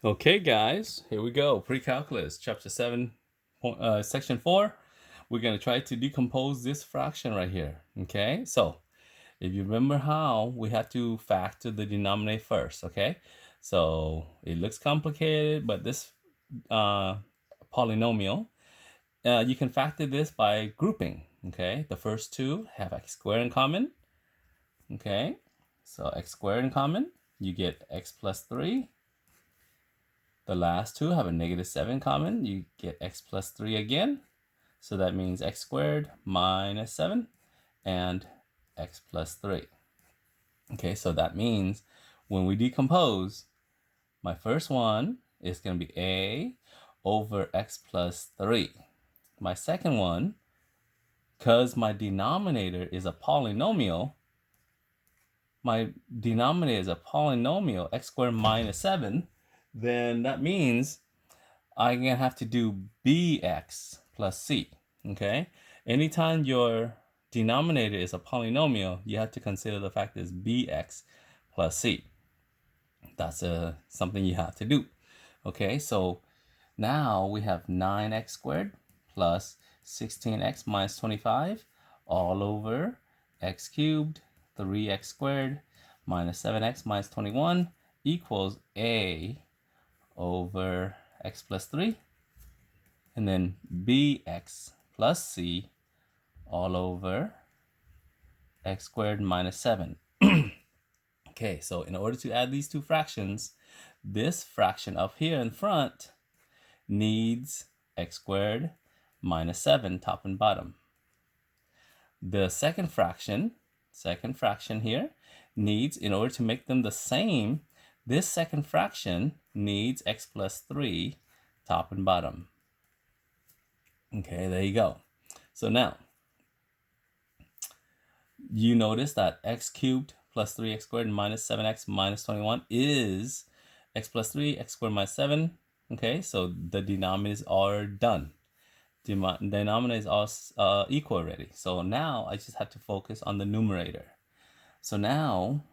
Okay, guys, here we go. Pre-calculus, chapter 7, section 4. We're going to try to decompose this fraction right here. Okay, so if you remember how we had to factor the denominator first, okay? So it looks complicated, but this polynomial, you can factor this by grouping, okay? The first two have x squared in common, okay? So x squared in common, you get x plus 3. The last two have a -7 common. You get x plus 3 again. So that means x squared minus 7 and x plus 3. Okay, so that means when we decompose, my first one is going to be a over x plus 3. My second one, because my denominator is a polynomial, x squared minus 7, then that means I'm going to have to do bx plus c, okay? Anytime your denominator is a polynomial, you have to consider the fact that it's bx plus c. That's something you have to do, okay? So now we have 9x squared plus 16x minus 25 all over x cubed, 3x squared minus 7x minus 21 equals a over x plus 3, and then bx plus c all over x squared minus 7. Okay, so in order to add these two fractions, this fraction up here in front needs x squared minus 7 top and bottom. The second fraction here needs, in order to make them the same, this second fraction needs x plus 3 top and bottom. Okay, there you go. So now, you notice that x cubed plus 3x squared minus 7x minus 21 is x plus 3, x squared minus 7. Okay, so the denominators are done. Denominators are equal already. So now I just have to focus on the numerator. So now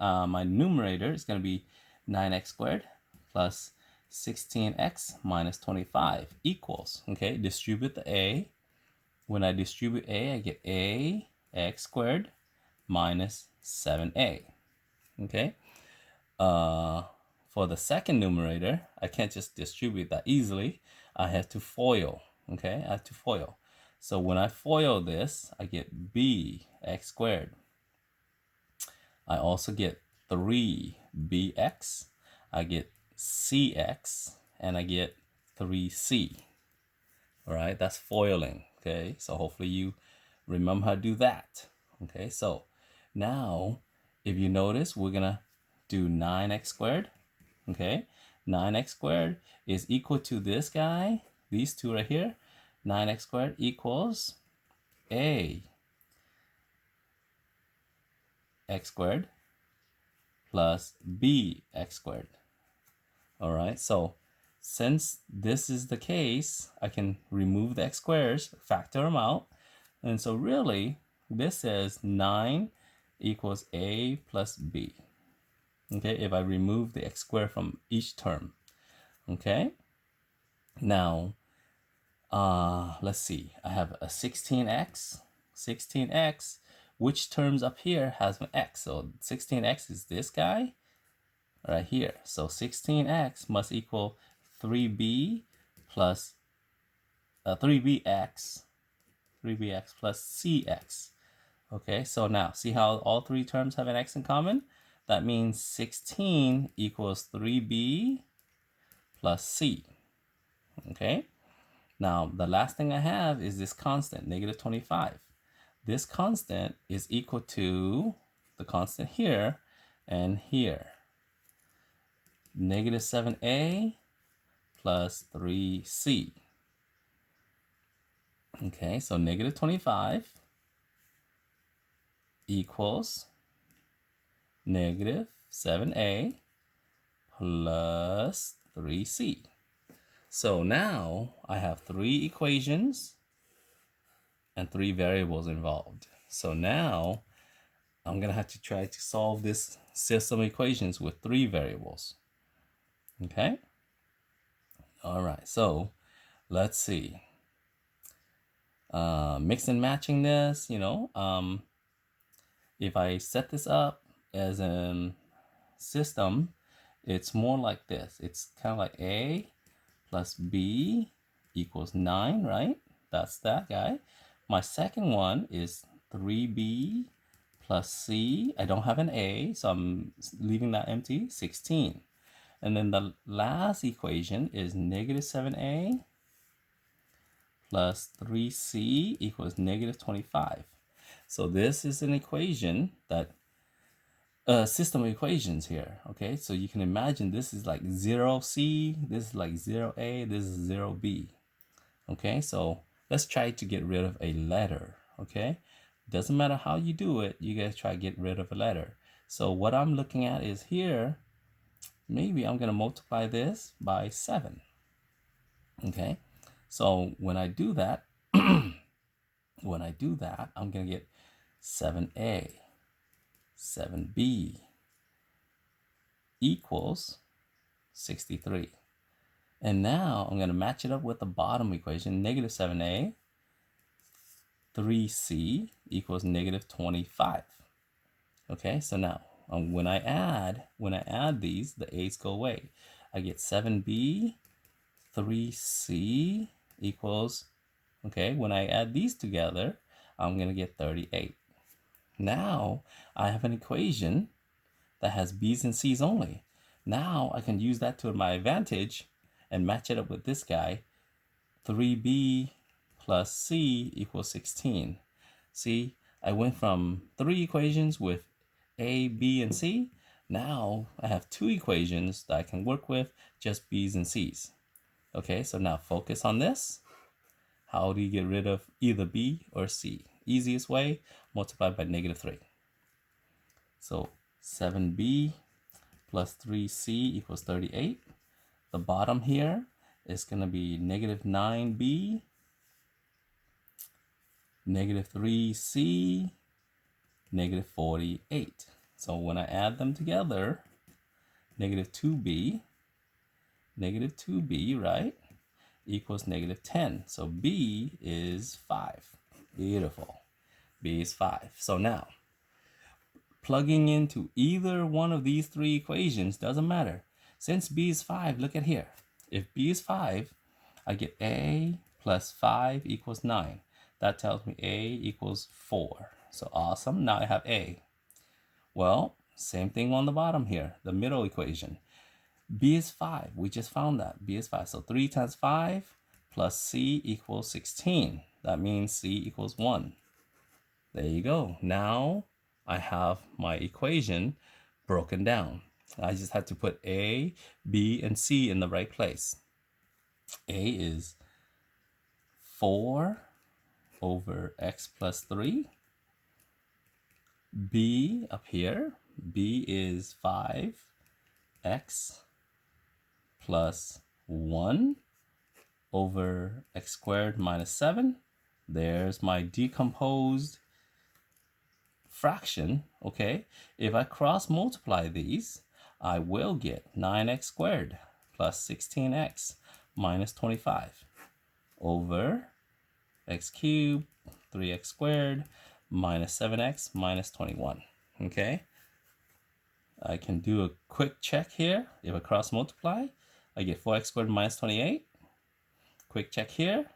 my numerator is going to be 9x squared plus 16x minus 25 equals, okay, distribute the a. When I distribute a, I get a x squared minus 7a, okay? For the second numerator, I can't just distribute that easily. I have to FOIL, okay? I have to FOIL. So when I FOIL this, I get b x squared. I also get 3bx. I get cx, and I get 3c. All right, that's foiling, okay? So hopefully you remember how to do that, okay? So now, if you notice, we're gonna do 9x squared, okay? 9x squared is equal to this guy, these two right here. 9x squared equals a x squared plus b x squared. All right, so since this is the case, I can remove the x squares, factor them out. And so really, this says 9 equals a plus b. Okay, if I remove the x squared from each term. Okay, now, let's see. I have a 16x. 16x, which terms up here has an x? So 16x is this guy right here. So 16x must equal 3b plus 3bx plus cx. Okay, so now see how all three terms have an x in common? That means 16 equals 3b plus c. Okay, now the last thing I have is this constant, -25. This constant is equal to the constant here and here. -7a plus 3c. Okay, so -25 equals -7a plus 3c. So now I have three equations and three variables involved. So now I'm going to have to try to solve this system of equations with three variables. Okay. All right. So let's see. Mix and matching this, if I set this up as a system, it's more like this. It's kind of like A plus B equals 9, right? That's that guy. My second one is 3B plus C. I don't have an A, so I'm leaving that empty, 16. And then the last equation is negative 7A plus 3C equals negative 25. So this is an equation that system of equations here. Okay, so you can imagine this is like 0C, this is like 0A, this is 0B. Okay, so let's try to get rid of a letter. Okay, doesn't matter how you do it, you guys try to get rid of a letter. So what I'm looking at is here, maybe I'm going to multiply this by 7. Okay, so when I do that, I'm going to get 7A, 7B equals 63. And now I'm going to match it up with the bottom equation, negative 7A, 3C equals negative 25. Okay, so now when I add these, the A's go away. I get 7B, 3C equals, okay, when I add these together, I'm going to get 38. Now I have an equation that has B's and C's only. Now I can use that to my advantage and match it up with this guy. 3B plus C equals 16. See, I went from 3 equations with A, B, and C. Now I have 2 equations that I can work with, just B's and C's. Okay, so now focus on this. How do you get rid of either B or C? Easiest way, multiply by negative 3. So 7B plus 3C equals 38. The bottom here is going to be negative 9B, negative 3C, negative 48. So when I add them together, negative 2B, right, equals negative 10. So B is 5. Beautiful. B is 5. So now, plugging into either one of these 3 equations doesn't matter. Since B is 5, look at here. If B is 5, I get A plus 5 equals 9. That tells me A equals 4. So awesome. Now I have A. Well, same thing on the bottom here, the middle equation. B is 5. We just found that. B is 5. So 3 times 5 plus C equals 16. That means C equals 1. There you go. Now I have my equation broken down. I just had to put A, B, and C in the right place. A is 4 over x plus 3. B up here, B is 5x plus 1 over x squared minus 7. There's my decomposed fraction, okay? If I cross multiply these, I will get 9x squared plus 16x minus 25 over x cubed, 3x squared, minus 7x minus 21, okay? I can do a quick check here. If I cross multiply, I get 4x squared minus 28. Quick check here,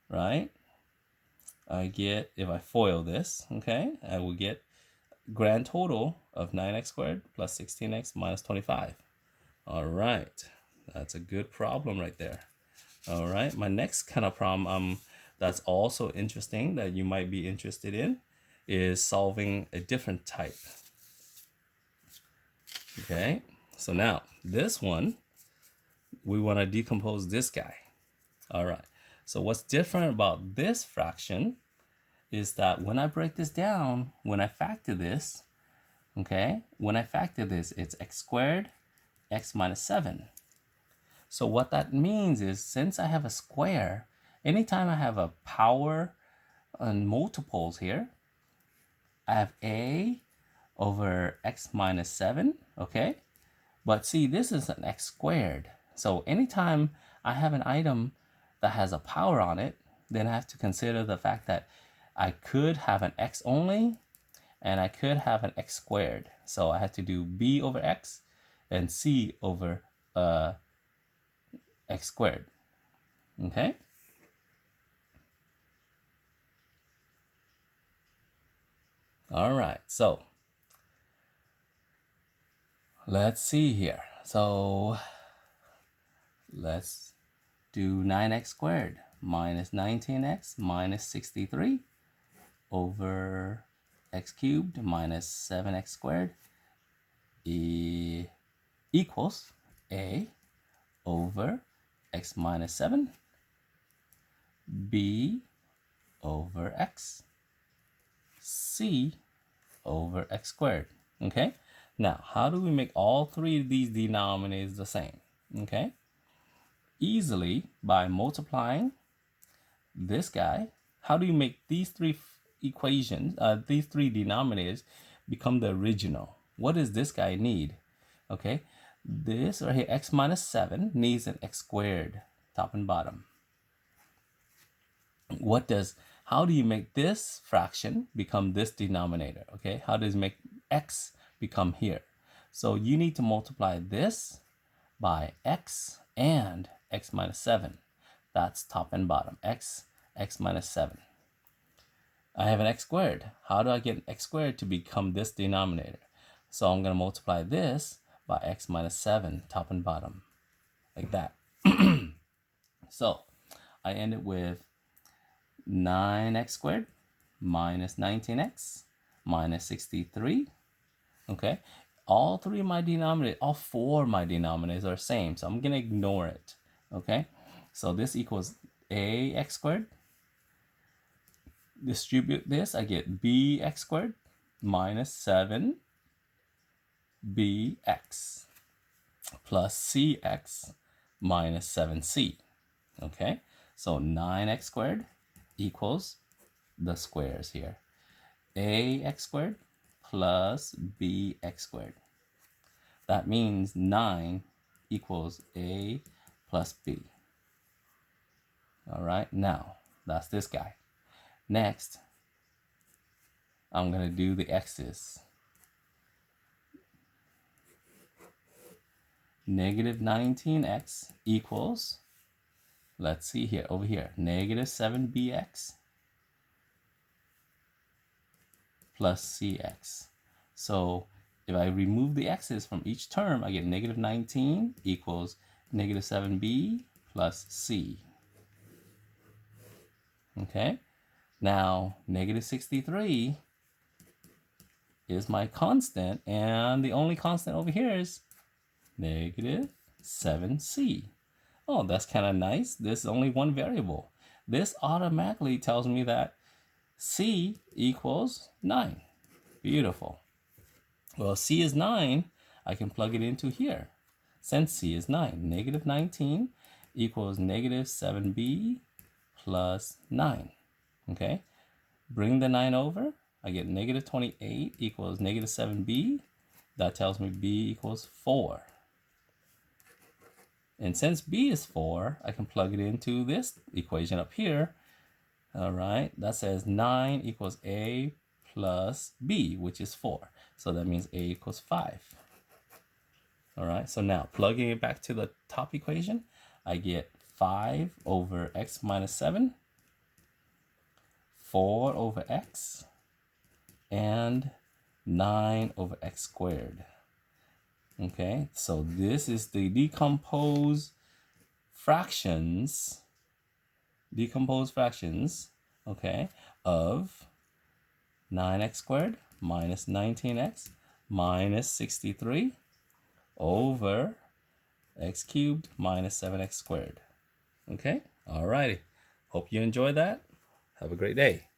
right? I get, if I FOIL this, okay, I will get grand total of 9x squared plus 16x minus 25. All right, that's a good problem right there. All right, my next kind of problem that's also interesting that you might be interested in is solving a different type. Okay, so now this one, we want to decompose this guy. All right, so what's different about this fraction is that when I break this down, when I factor this, okay, when I factor this, it's x squared, x minus 7. So what that means is, since I have a square, anytime I have a power and multiples here, I have a over x minus 7, okay? But see, this is an x squared. So anytime I have an item that has a power on it, then I have to consider the fact that I could have an x only, and I could have an x squared. So I have to do b over x and c over x squared. Okay? All right, so let's see here. So let's do 9x squared minus 19x minus 63 over x cubed minus 7x squared equals a over x minus 7 b over x c over x squared. Okay, now how do we make all three of these denominators the same? Okay, easily by multiplying this guy. How do you make these three equations, these three denominators become the original? What does this guy need? Okay, this right here, x minus 7, needs an x squared, top and bottom. How do you make this fraction become this denominator? Okay, how does it make x become here? So you need to multiply this by x and x minus 7. That's top and bottom, x minus 7. I have an x squared. How do I get an x squared to become this denominator? So I'm going to multiply this by x minus 7, top and bottom, like that. So I end it with 9x squared minus 19x minus 63. Okay, all four of my denominators are the same, so I'm going to ignore it. Okay, so this equals ax squared. Distribute this, I get bx squared minus 7bx plus cx minus 7c. Okay, so 9x squared equals the squares here. Ax squared plus bx squared. That means 9 equals a plus b. All right, now that's this guy. Next, I'm going to do the x's. Negative 19x equals, let's see here, over here, negative 7bx plus cx. So if I remove the x's from each term, I get negative 19 equals negative 7b plus c. Okay, now negative 63 is my constant, and the only constant over here is negative 7c. Oh, that's kind of nice. There's only one variable. This automatically tells me that c equals 9. Beautiful. Well, c is 9. I can plug it into here. Since c is 9, negative 19 equals negative 7b plus 9. Okay, bring the 9 over. I get negative 28 equals negative 7b. That tells me b equals 4. And since b is 4, I can plug it into this equation up here. All right, that says 9 equals a plus b, which is 4. So that means a equals 5. All right, so now plugging it back to the top equation, I get 5 over x minus 7, 4 over x, and 9 over x squared. Okay, so this is the decomposed fractions, okay, of 9x squared minus 19x minus 63 over x cubed minus 7x squared. Okay, all righty. Hope you enjoyed that. Have a great day.